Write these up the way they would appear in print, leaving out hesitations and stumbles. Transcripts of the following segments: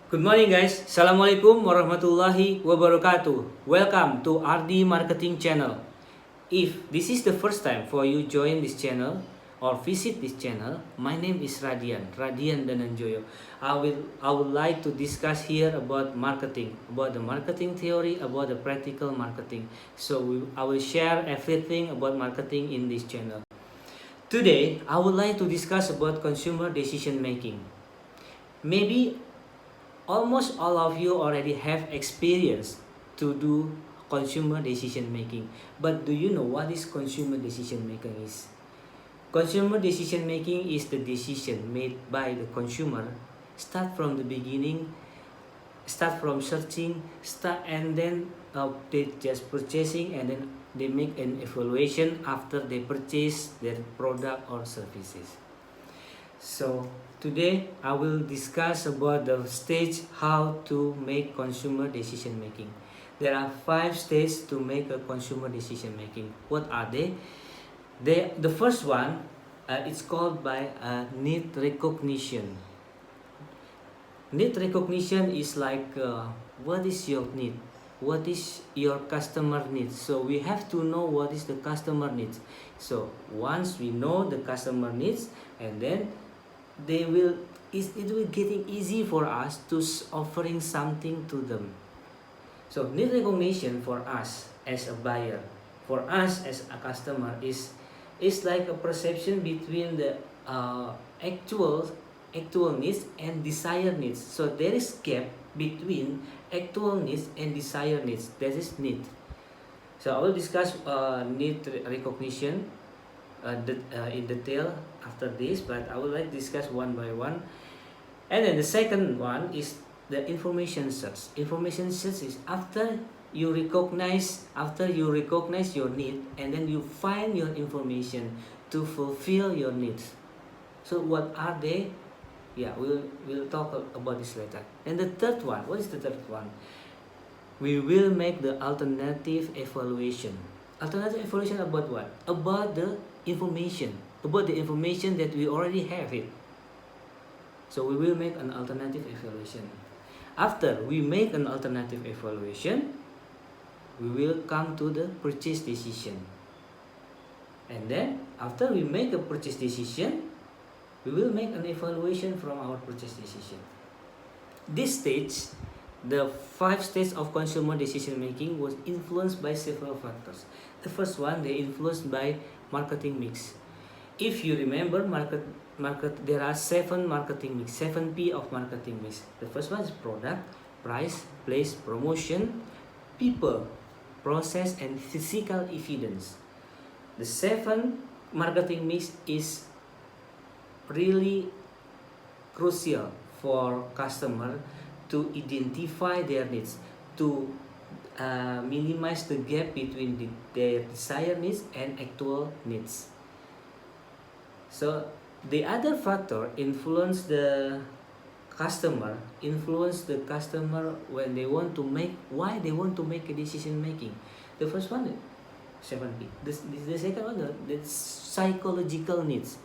Good morning guys. Assalamualaikum warahmatullahi wabarakatuh. Welcome to RD Marketing Channel. If this is the first time for you join this channel or visit this channel, my name is Radian Dananjoyo. I would like to discuss here about marketing, about the marketing theory, about the practical marketing. I will share everything about marketing in this channel. Today, I would like to discuss about consumer decision making. Maybe almost all of you already have experience to do consumer decision making, but do you know what is consumer decision making is? Consumer decision making is the decision made by the consumer, start from the beginning, start from searching, and then they just purchasing, and then they make an evaluation after they purchase their product or services. So today I will discuss about the stage how to make consumer decision making. There are 5 stages to make a consumer decision making. What are they? The first one, it's called by need recognition. Need recognition is like what is your need? What is your customer needs? So we have to know what is the customer needs. So once we know the customer needs, and then it will getting easy for us to offering something to them. So need recognition for us as a buyer, for us as a customer is like a perception between the actual needs and desired needs. So there is gap between actual needs and desired needs. That is need. So I will discuss need recognition in detail after this, but I would like to discuss one by one. And then the second one is the information search. Information search is after you recognize your need, and then you find your information to fulfill your needs. So what are they? Yeah, we'll talk about this later. And the third one, what is the third one? We will make the alternative evaluation. Alternative evaluation about what? About the information that we already have it. So we will make an alternative evaluation. After we make an alternative evaluation, we will come to the purchase decision. And then after we make a purchase decision, we will make an evaluation from our purchase decision. This stage, the 5 stages of consumer decision making, was influenced by several factors. The first one, they influenced by marketing mix. If you remember, there are 7 marketing mix, 7P of marketing mix. The first one is product, price, place, promotion, people, process, and physical evidence. The 7 marketing mix is really crucial for customer to identify their needs, to minimize the gap between their desired needs and actual needs. So the other factor influence the customer when they want to make, why they want to make a decision making. The first one, 7P. The second one, the psychological needs.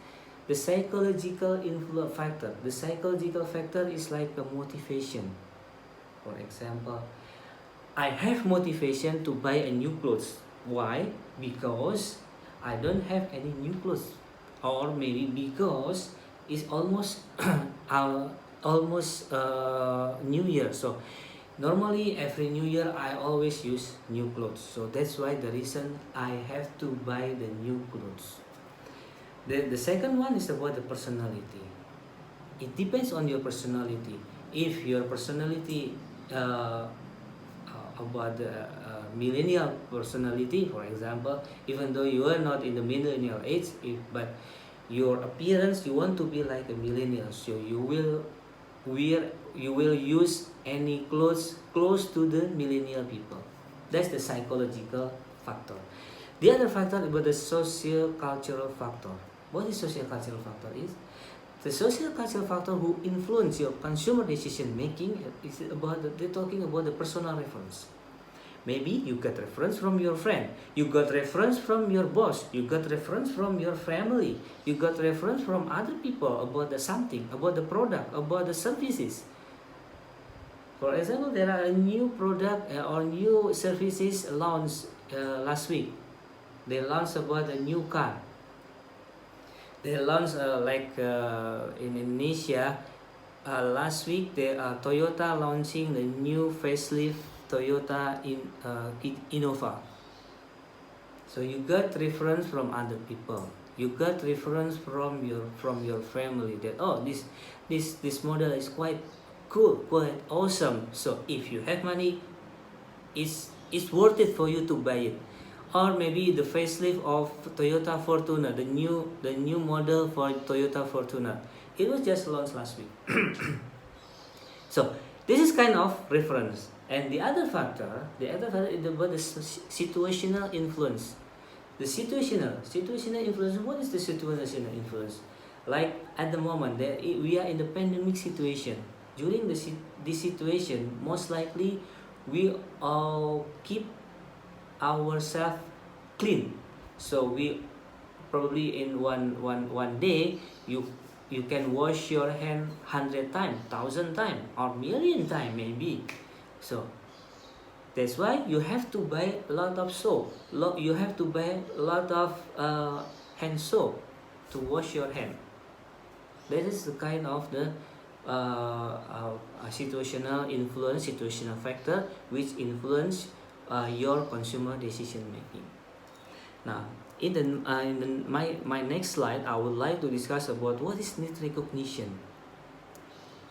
The psychological factor. The psychological factor is like a motivation. For example, I have motivation to buy a new clothes. Why? Because I don't have any new clothes, or maybe because it's almost New Year. So normally every New Year I always use new clothes. So that's why the reason I have to buy the new clothes. The second one is about the personality. It depends on your personality. If your personality about the millennial personality, for example, even though you are not in the millennial age, but your appearance, you want to be like a millennial, so you will use any clothes close to the millennial people. That's the psychological factor. The other factor about the socio-cultural factor. What is socio-cultural factor is? The socio-cultural factor who influence your consumer decision making is they're talking about the personal reference. Maybe you got reference from your friend, you got reference from your boss, you got reference from your family, you got reference from other people about the something, about the product, about the services. For example, there are a new product or new services launched last week. They launched about a new car. They launched in Indonesia last week. Toyota launching the new facelift Toyota Innova. So you got reference from other people. You got reference from your family that, oh, this model is quite cool, quite awesome. So if you have money, it's worth it for you to buy it. Or maybe the facelift of Toyota Fortuner, the new model for Toyota Fortuner. It was just launched last week. So this is kind of reference. And the other factor is about the situational influence. The situational influence. What is the situational influence? Like at the moment that we are in the pandemic situation. During this situation, most likely we all keep ourselves clean. So we probably in one day you can wash your hand 100 times, 1,000 times, or million times maybe. So that's why you have to buy a lot of soap. You have to buy a lot of hand soap to wash your hand. That is the kind of the situational influence, situational factor which influence your consumer decision making. Now, my next slide, I would like to discuss about what is need recognition.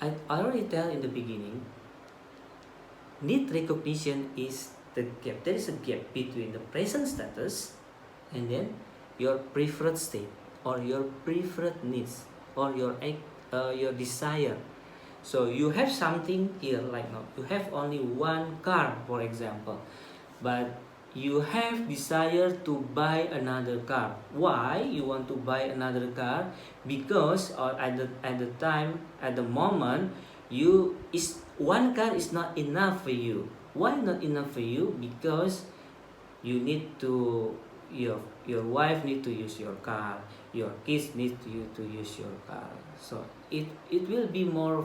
I already tell in the beginning. Need recognition is the gap. There is a gap between the present status and then your preferred state or your preferred needs or your desire. So you have something here, like now you have only one car, for example, but you have desire to buy another car. Why you want to buy another car? Because at the moment, one car is not enough for you. Why not enough for you? Because you need to your wife need to use your car, your kids need to use your car. So it will be more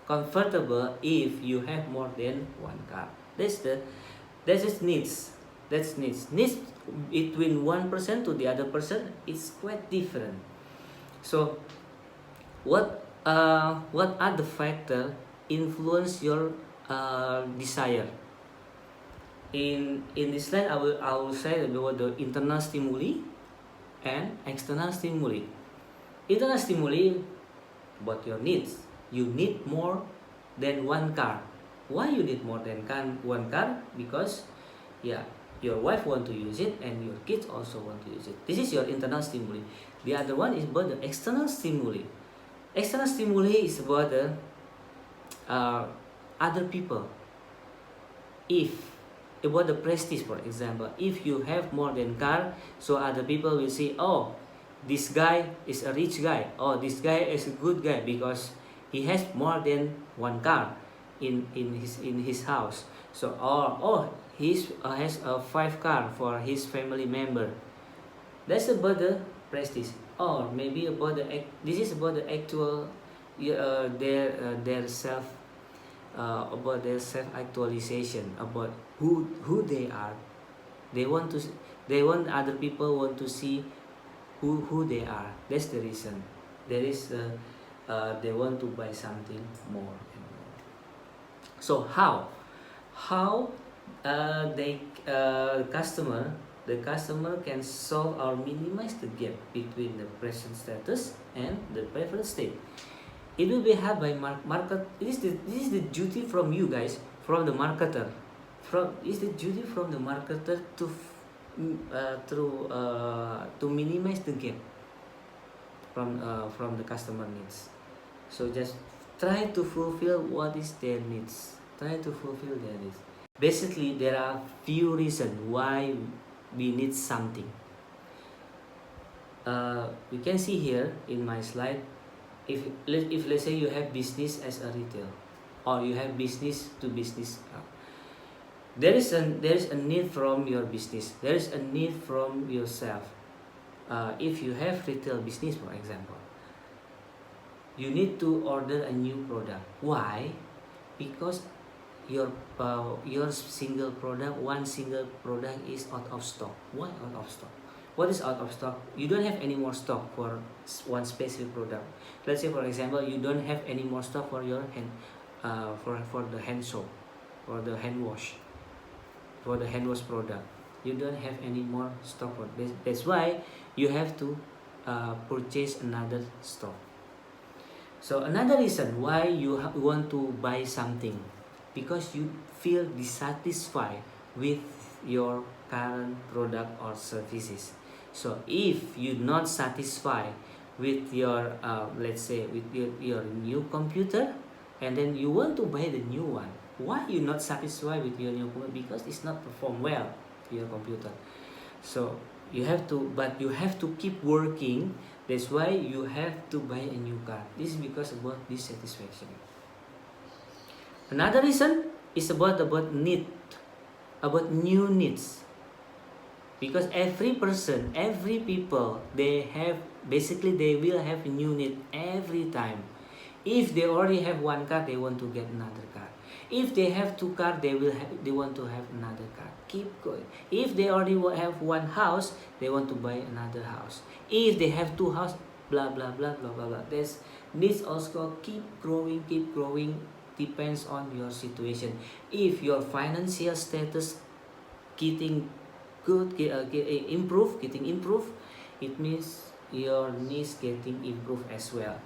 comfortable if you have more than one car. That's just needs. That's needs between one person to the other person is quite different. So what are the factors influence your desire? In this slide, I will say about the internal stimuli and external stimuli. Internal stimuli about your needs. You need more than one car. Why you need more than one car? Because your wife want to use it and your kids also want to use it. This is your internal stimuli. The other one is about the external stimuli. External stimuli is about the other people. About the prestige, for example, if you have more than car, so other people will say, oh, this guy is a rich guy, oh, this guy is a good guy because he has more than one car in his house. So he has a 5 car for his family member. That's about the prestige. Or maybe about this is about the actual their self about their self actualization, about who they are. They want other people want to see who they are. That's the reason. There is they want to buy something more and more. So how the customer can solve or minimize the gap between the present status and the preferred state. It will be helped by market. This is the duty from you guys, from the marketer. Is the duty from the marketer to minimize the gap from the customer needs. So just try to fulfill what is their needs. Try to fulfill their needs. Basically, there are few reasons why we need something. You can see here in my slide. If let's say you have business as a retail, or you have business to business, there is a need from your business. There is a need from yourself. If you have retail business, for example, you need to order a new product. Why? Because your single product, one single product is out of stock. Why out of stock? What is out of stock? You don't have any more stock for one specific product. Let's say, for example, you don't have any more stock for your hand, for the hand soap, or the hand wash, for the hand wash product. You don't have any more stock for this. That's why you have to purchase another stock. So another reason why you want to buy something, because you feel dissatisfied with your current product or services. So if you're not satisfied with your let's say with your new computer, and then you want to buy the new one, why you not satisfied with your new computer? Because it's not perform well to your computer. So you have to, but you have to keep working. That's why you have to buy a new car. This is because about dissatisfaction. Another reason is about need, about new needs. Because every person, every people, they have, basically they will have a new need every time. If they already have one car, they want to get another car. If they have two cars, they want to have another car. Keep going. If they already have one house, they want to buy another house. If they have two houses, blah blah blah blah blah blah. This needs also keep growing, depends on your situation. If your financial status getting good, getting improved, it means your needs getting improved as well.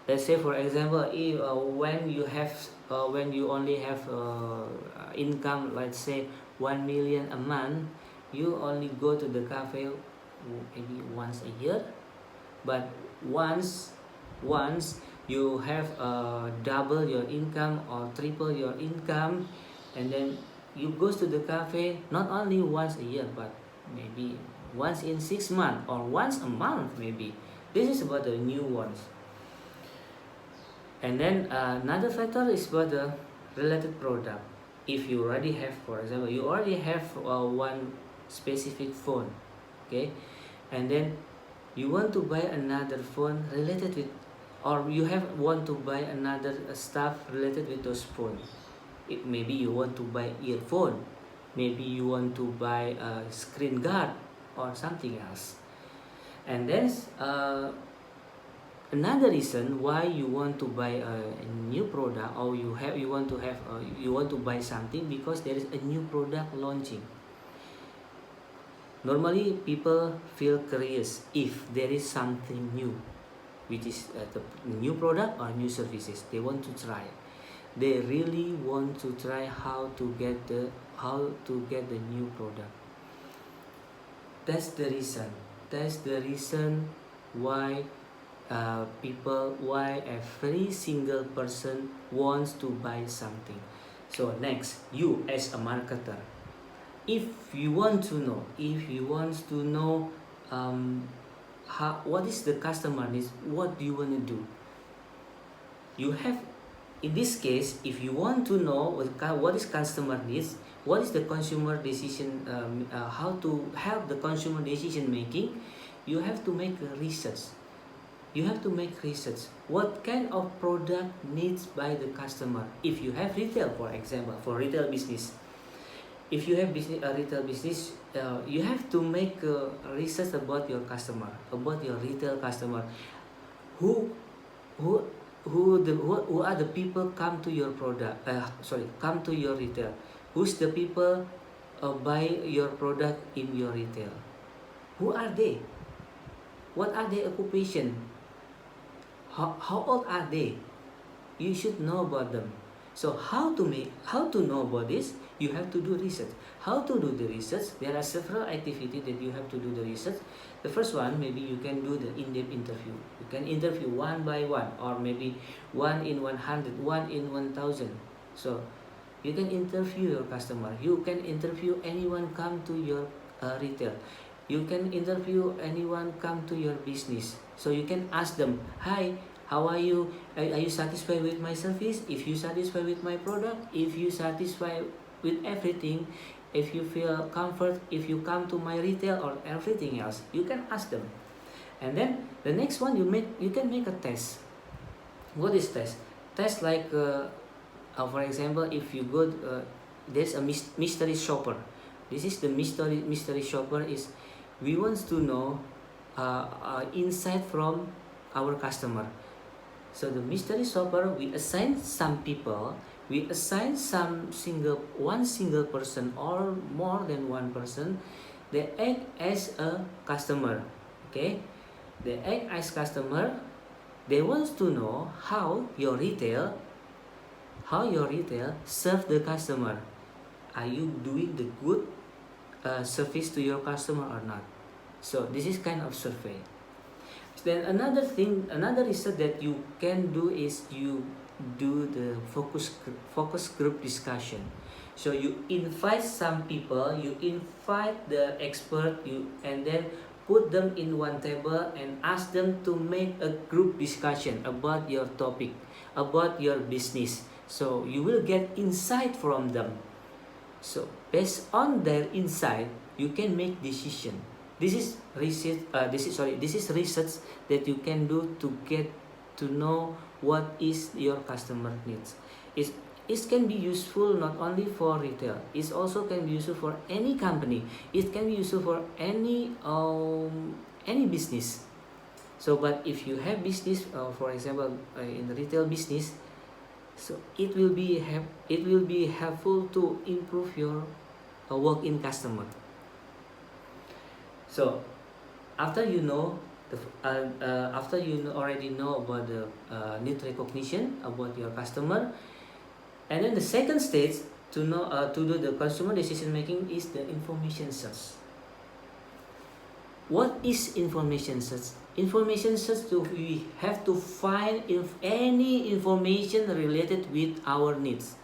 Let's say, for example, if when you only have income, let's say 1 million a month, you only go to the cafe maybe once a year. But once you have double your income or triple your income, and then you go to the cafe not only once a year, but maybe once in 6 months or once a month maybe. This is about the new ones. And then another factor is about the related product. If you already have, for example, you already have one specific phone, okay, and then you want to buy another phone related with, or you want to buy another stuff related with those phones. Maybe you want to buy earphone, maybe you want to buy a screen guard or something else. And then another reason why you want to buy a new product, or you want to buy something, because there is a new product launching. Normally people feel curious if there is something new, which is the new product or new services. They want to try. They really want to try how to get the new product. That's the reason why why every single person wants to buy something. So next, you as a marketer, if you want to know what is the customer needs, what do you want to do? You have, in this case, if you want to know what is customer needs, what is the consumer decision, how to help the consumer decision making, you have to make research. What kind of product needs by the customer. If you have retail, for example, for retail business, if you have retail business, you have to make research about your customer, about your retail customer. Who are the people come to your product? Come to your retail. Who's the people buy your product in your retail? Who are they? What are their occupation? How old are they? You should know about them. So how to know about this? You have to do research. How to do the research? There are several activities that you have to do the research. The first one, maybe you can do the in-depth interview. You can interview one by one, or maybe 1 in 100, 1 in 1000. So you can interview your customer. You can interview anyone come to your retail. You can interview anyone come to your business. So you can ask them, hi, how are you? Are you satisfied with my service? If you satisfied with my product, if you satisfied with everything, if you feel comfort, if you come to my retail or everything else, you can ask them. And then the next one, you can make a test. What is test? Test like For example, if you go, there's a mystery shopper. This is the mystery shopper is we want to know insight from our customer. So the mystery shopper, we assign some people, we assign one single person or more than one person. They act as a customer. Okay, they act as customer. They want to know how your retail serve the customer. Are you doing the good service to your customer or not? So this is kind of survey. Then another research that you can do is you do the focus group discussion. So you invite some people, you invite the expert, and then put them in one table and ask them to make a group discussion about your topic, about your business. So you will get insight from them. So based on their insight, you can make decision. This is research. This is research that you can do to get to know what is your customer needs. It can be useful not only for retail. It also can be useful for any company. It can be useful for any business. So, but if you have business, for example, in the retail business, so it will be helpful to improve your walk-in customer. So after you know after you already know about the need recognition about your customer, and then the second stage to know to do the consumer decision making is the information search. What is information search? Information search, so we have to find any information related with our needs.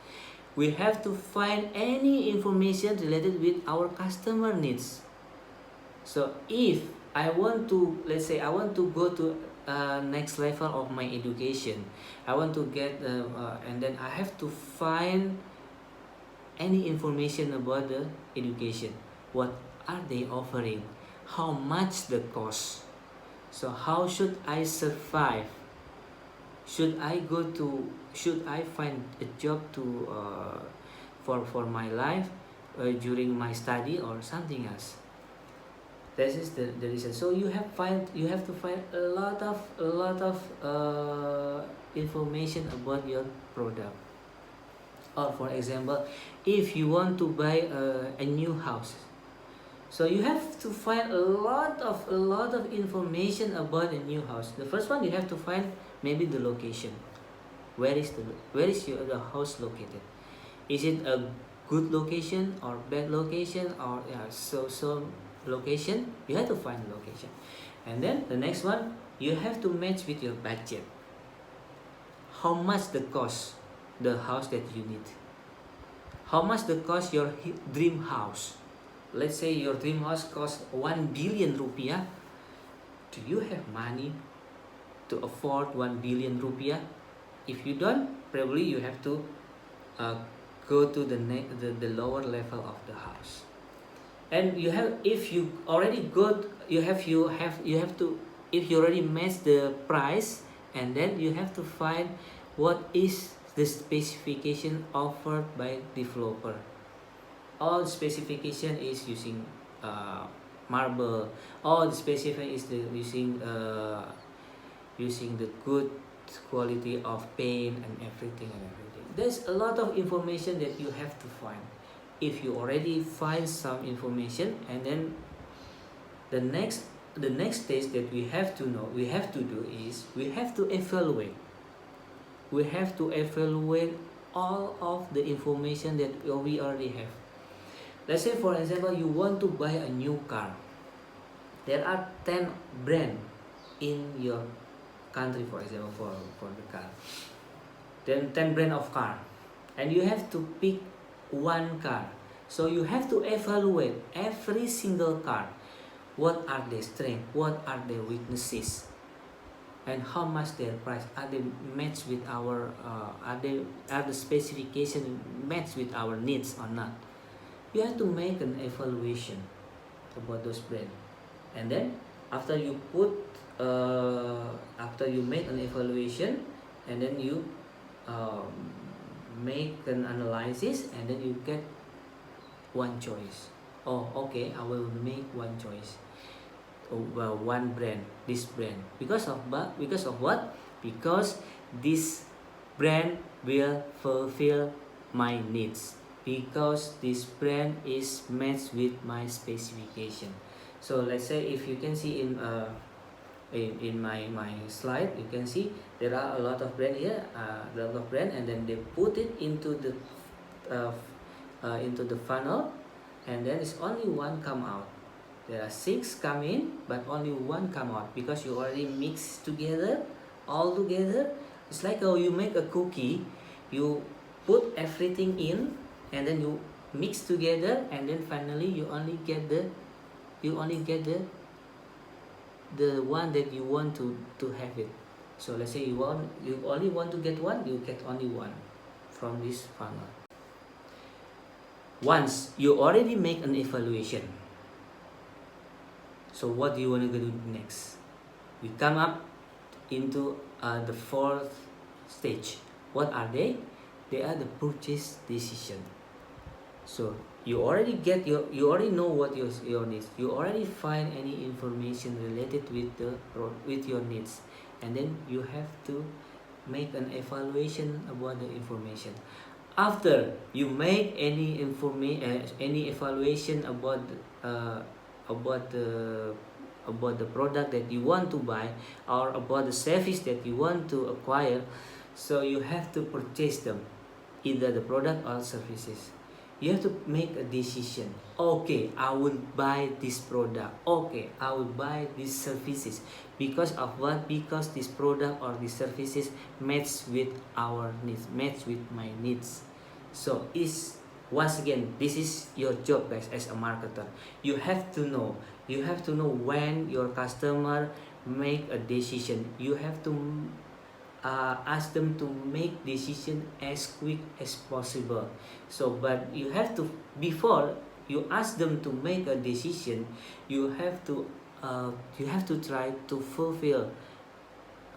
We have to find any information related with our customer needs. So if I want to, let's say I want to go to next level of my education, I want to get and then I have to find any information about the education. What are they offering? How much the cost? So how should I survive? Should I find a job to for my life during my study or something else? This is the reason. So you have to find a lot of information about your product. Or for example, if you want to buy a new house, so you have to find a lot of information about a new house. The first one, you have to find maybe the location. Where is the house located? Is it a good location or bad location or so location? You have to find the location. And then the next one, you have to match with your budget. How much the cost the house that you need? How much the cost your dream house? Let's say your dream house costs 1 billion rupiah. Do you have money to afford 1 billion rupiah? If you don't, probably you have to go to the lower level of the house. And you have, if you already got, you have to, if you already match the price, and then you have to find what is the specification offered by developer. All specification is using marble. All the specification is using the good quality of paint and everything. There's a lot of information that you have to find. If you already find some information, and then the next stage that we have to do is we have to evaluate. We have to evaluate all of the information that we already have. Let's say, for example, you want to buy a new car. There are 10 brands in your country, for example, for the car. Then 10 brand of car, and you have to pick one car. So you have to evaluate every single car. What are their strengths? What are their weaknesses? And how much their price? Are they matched with our? Are the specification matched with our needs or not? You have to make an evaluation about those brands, and then after you make an evaluation, and then you make an analysis, and then you get one choice. Oh, okay, I will make one choice. One brand, this brand, because of what? Because this brand will fulfill my needs, because this brand is matched with my specification. So let's say, if you can see in my slide, you can see there are a lot of brand here, a lot of brand, and then they put it into the funnel, and then it's only one come out. There are 6 come in, but only one come out, because you already mix together, all together. It's like how you make a cookie, you put everything in, and then you mix together, and then finally you only get the one that you want to have it. So let's say you only want to get one, you get only one from this funnel. Once you already make an evaluation, so what do you want to do next? We come up into the 4th stage. What are they? They are the purchase decision. So you already know what your needs. You already find any information related with your needs, and then you have to make an evaluation about the information. After you make any evaluation about the product that you want to buy, or about the service that you want to acquire, so you have to purchase them, either the product or services. You have to make a decision. Okay, I will buy this product. Okay, I will buy these services. Because of what? Because this product or these services match with our needs, match with my needs. So once again, this is your job, guys, as a marketer. You have to know when your customer make a decision. You have to ask them to make decision as quick as possible. So, but you have to, before you ask them to make a decision, you have to try to fulfill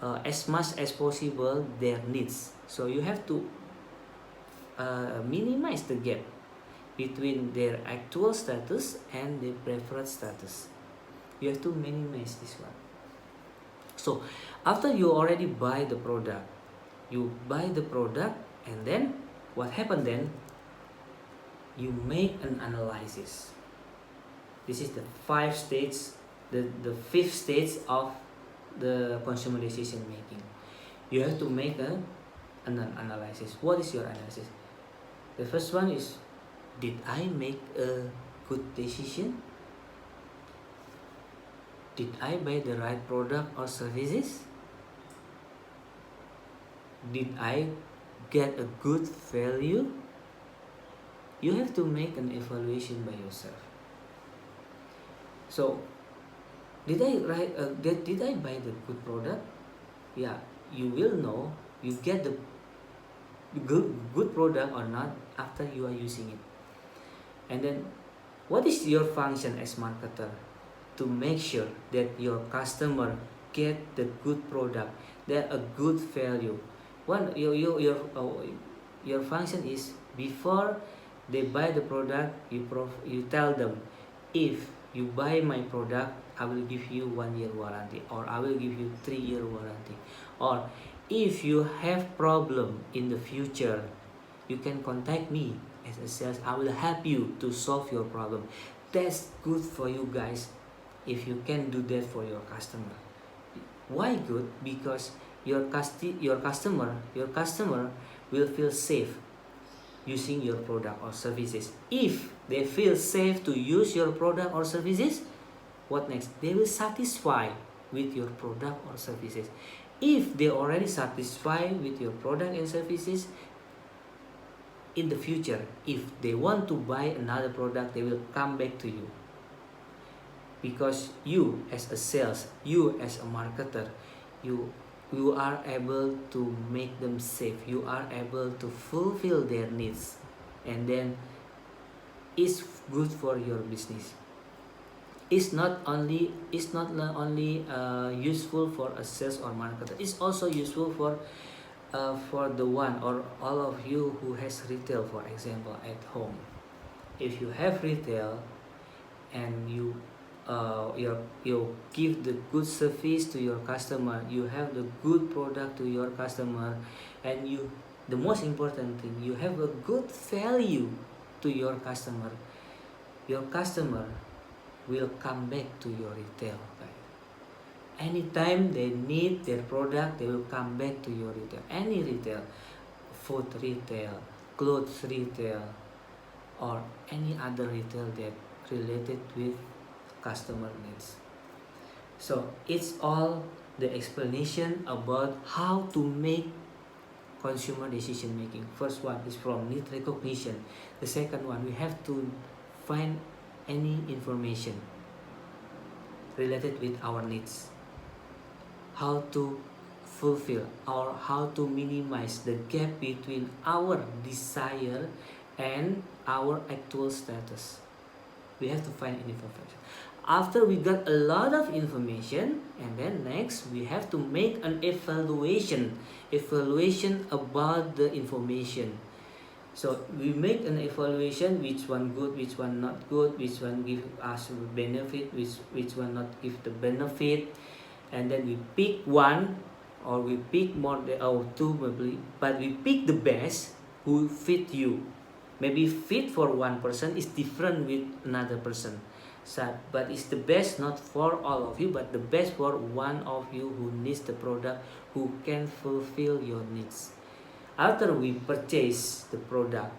as much as possible their needs. So you have to minimize the gap between their actual status and their preferred status. You have to minimize this one. So after you already buy the product, and then what happened then? You make an analysis. This is the 5 stages, the 5th stage of the consumer decision making. You have to make an analysis. What is your analysis? The first one is, did I make a good decision? Did I buy the right product or services? Did I get a good value? You have to make an evaluation by yourself. So, did I buy the good product? Yeah, you will know you get the good product or not after you are using it. And then, what is your function as marketer? To make sure that your customer get the good product, that a good value. Your function is, before they buy the product, you tell them, if you buy my product, I will give you 1 year warranty, or I will give you 3-year warranty, or if you have problem in the future, you can contact me as a sales. I will help you to solve your problem. That's good for you guys if you can do that for your customer. Why good? Because your customer will feel safe using your product or services. If they feel safe to use your product or services, what next? They will satisfy with your product or services. If they already satisfied with your product and services, in the future, if they want to buy another product, they will come back to you. Because you as a sales, you as a marketer, you are able to make them safe. You are able to fulfill their needs, and then it's good for your business. It's not only useful for a sales or marketer. It's also useful for for the one or all of you who has retail, for example, at home, if you have retail and you give the good service to your customer, you have the good product to your customer, and the most important thing, you have a good value to your customer will come back to your retail. Anytime they need their product, they will come back to your retail. Any retail, food retail, clothes retail, or any other retail that related with customer needs. So it's all the explanation about how to make consumer decision making. First one is from need recognition. The second one, we have to find any information related with our needs, how to fulfill or how to minimize the gap between our desire and our actual status. We have to find information. After we got a lot of information, and then next we have to make an evaluation about the information. So we make an evaluation, which one good, which one not good, which one give us benefit, which one not give the benefit, and then we pick one, or we pick more or two maybe, but we pick the best who fit you. Maybe fit for one person is different with another person, so, but it's the best not for all of you, but the best for one of you who needs the product, who can fulfill your needs. After we purchase the product,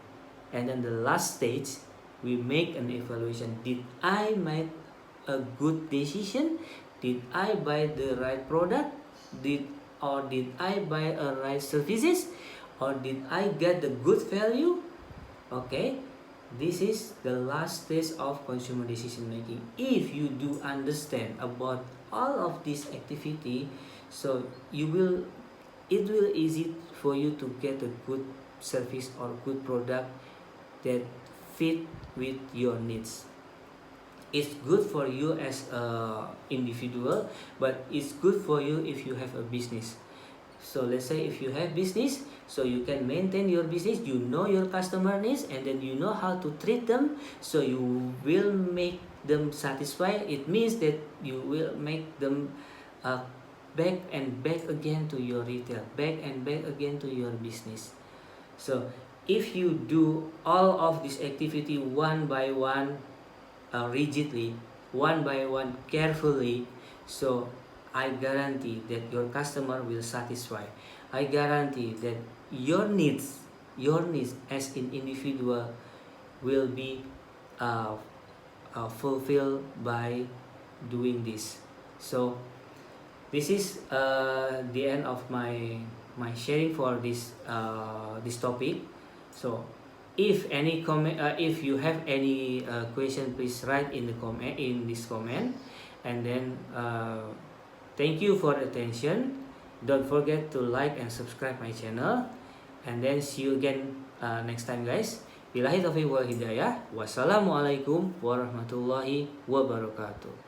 and then the last stage, we make an evaluation. Did I make a good decision? Did I buy the right product? Did I buy a right services? Or did I get the good value? Okay, this is the last stage of consumer decision making. If you do understand about all of this activity, so it will easy for you to get a good service or good product that fit with your needs. It's good for you as a individual, but it's good for you if you have a business. So let's say if you have business, so you can maintain your business, you know your customer needs, and then you know how to treat them, so you will make them satisfied. It means that you will make them back and back again to your retail, back and back again to your business. So if you do all of this activity one by one, rigidly, one by one, carefully, so I guarantee that your customer will satisfy. I guarantee that your needs as an individual will be fulfilled by doing this. So this is the end of my sharing for this topic. So if any comment, if you have any question, please write in this comment, and then thank you for attention. Don't forget to like and subscribe my channel, and then see you again next time, guys. Billahi taufiq wal hidayah. Wassalamualaikum warahmatullahi wabarakatuh.